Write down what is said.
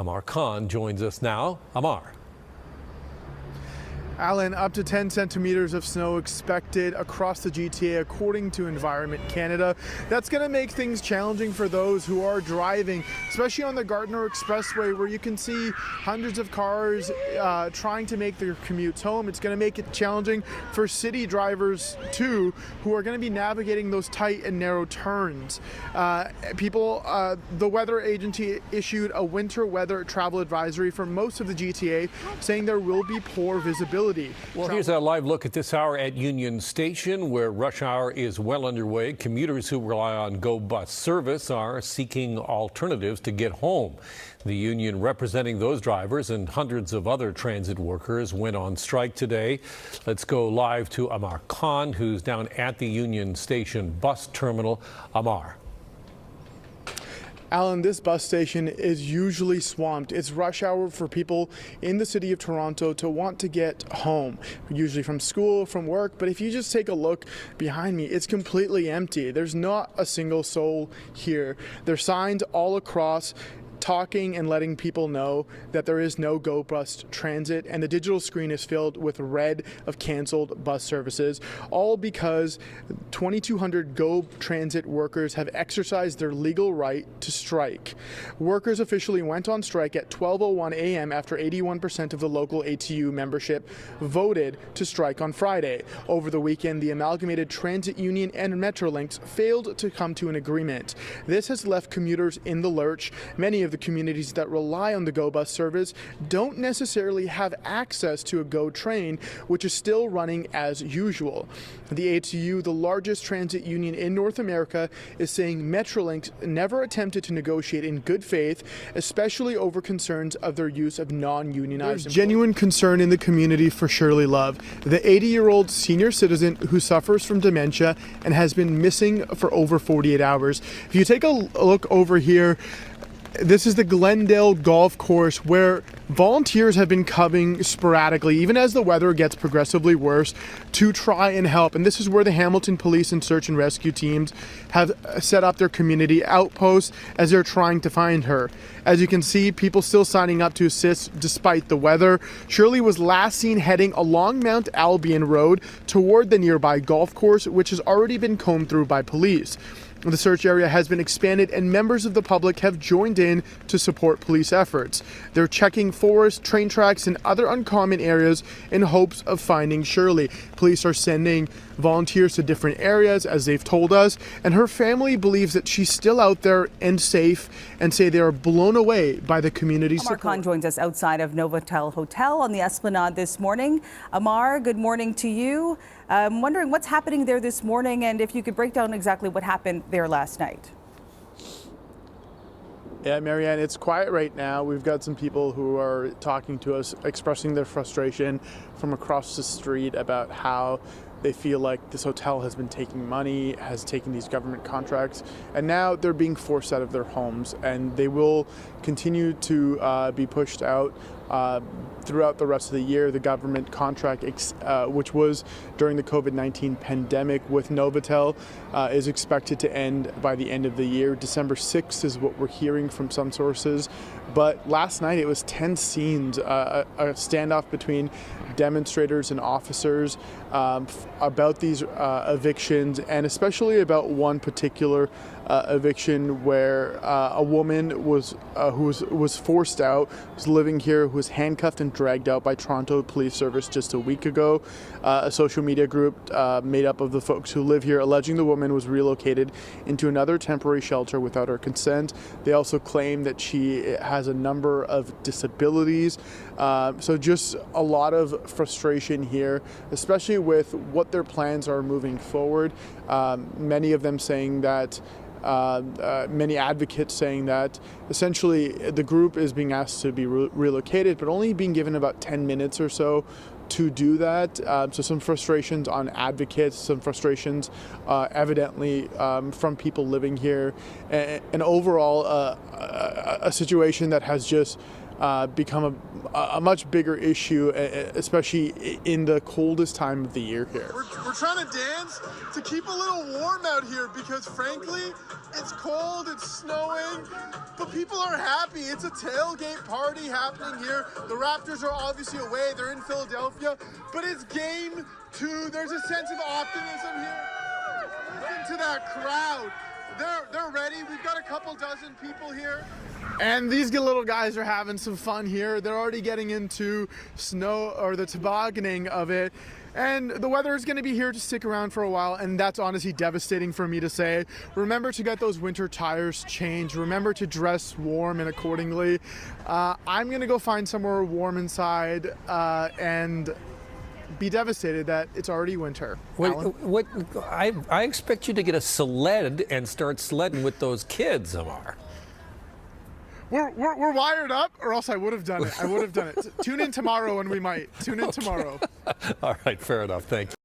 Ahmar Khan joins us now. Ahmar. Alan, up to 10 centimeters of snow expected across the GTA according to Environment Canada. That's going to make things challenging for those who are driving, especially on the Gardiner Expressway where you can see hundreds of cars trying to make their commutes home. It's going to make it challenging for city drivers too, who are going to be navigating those tight and narrow turns. The weather agency issued a winter weather travel advisory for most of the GTA, saying there will be poor visibility. Well, here's a live look at this hour at Union Station, where rush hour is well underway. Commuters who rely on GO bus service are seeking alternatives to get home. The union representing those drivers and hundreds of other transit workers went on strike today. Let's go live to Ahmar Khan, who's down at the Union Station bus terminal. Ahmar. Alan, this bus station is usually swamped. It's rush hour for people in the city of Toronto to want to get home, usually from school, from work. But if you just take a look behind me, it's completely empty. There's not a single soul here. There's signs all across talking and letting people know that there is no GO bus transit, and the digital screen is filled with red of canceled bus services, all because 2,200 GO transit workers have exercised their legal right to strike. Workers officially went on strike at 12:01 a.m. after 81% of the local ATU membership voted to strike on Friday. Over the weekend, the Amalgamated Transit Union and Metrolinx failed to come to an agreement. This has left commuters in the lurch. Many of the communities that rely on the GO bus service don't necessarily have access to a GO train, which is still running as usual. The ATU, the largest transit union in North America, is saying Metrolinx never attempted to negotiate in good faith, especially over concerns of their use of non-unionized. There's genuine concern in the community for Shirley Love, the 80-year-old senior citizen who suffers from dementia and has been missing for over 48 hours. If you take a look over here, this is the Glendale Golf Course, where volunteers have been coming sporadically, even as the weather gets progressively worse, to try and help. And this is where the Hamilton Police and Search and Rescue teams have set up their community outposts as they're trying to find her. As you can see, people still signing up to assist despite the weather. Shirley was last seen heading along Mount Albion Road toward the nearby golf course, which has already been combed through by police. The search area has been expanded and members of the public have joined in to support police efforts. They're checking forests, train tracks, and other uncommon areas in hopes of finding Shirley. Police are sending volunteers to different areas, as they've told us, and her family believes that she's still out there and safe, and say they are blown away by the community support. Ahmar Khan joins us outside of Novotel Hotel on the Esplanade this morning. Ahmar, good morning to you. I'm wondering what's happening there this morning, and if you could break down exactly what happened there last night. Yeah, Marianne, it's quiet right now. We've got some people who are talking to us, expressing their frustration from across the street about how they feel like this hotel has been taking money, has taken these government contracts, and now they're being forced out of their homes, and they will continue to be pushed out throughout the rest of the year. The government contract, which was during the COVID-19 pandemic with Novotel, is expected to end by the end of the year. December 6th is what we're hearing from some sources. But last night it was tense scenes, a standoff between demonstrators and officers about these evictions, and especially about one particular eviction where a woman who was forced out, was living here, who was handcuffed and dragged out by Toronto Police Service just a week ago. A social media group made up of the folks who live here alleging the woman was relocated into another temporary shelter without her consent. They also claim that she has a number of disabilities. So just a lot of frustration here, especially with what their plans are moving forward. Many of them saying that many advocates saying that essentially the group is being asked to be relocated, but only being given about 10 minutes or so to do that. So some frustrations on advocates, some frustrations evidently from people living here, and overall a situation that has just become a much bigger issue, especially in the coldest time of the year here. We're trying to dance to keep a little warm out here because frankly, it's cold, it's snowing, But people are happy. It's a tailgate party happening here. The Raptors are obviously away. They're in Philadelphia. But it's game 2. There's a sense of optimism here. Listen to that crowd. They're ready. We've got a couple dozen people here. And these little guys are having some fun here. They're already getting into snow or the tobogganing of it. And the weather is going to be here to stick around for a while, and that's honestly devastating for me to say. Remember to get those winter tires changed. Remember to dress warm and accordingly. I'm going to go find somewhere warm inside and be devastated that it's already winter. I expect you to get a sled and start sledding with those kids, Ahmar. We're wired up, or else I would have done it. Tune in tomorrow and we might. Tune in tomorrow. All right, fair enough. Thank you.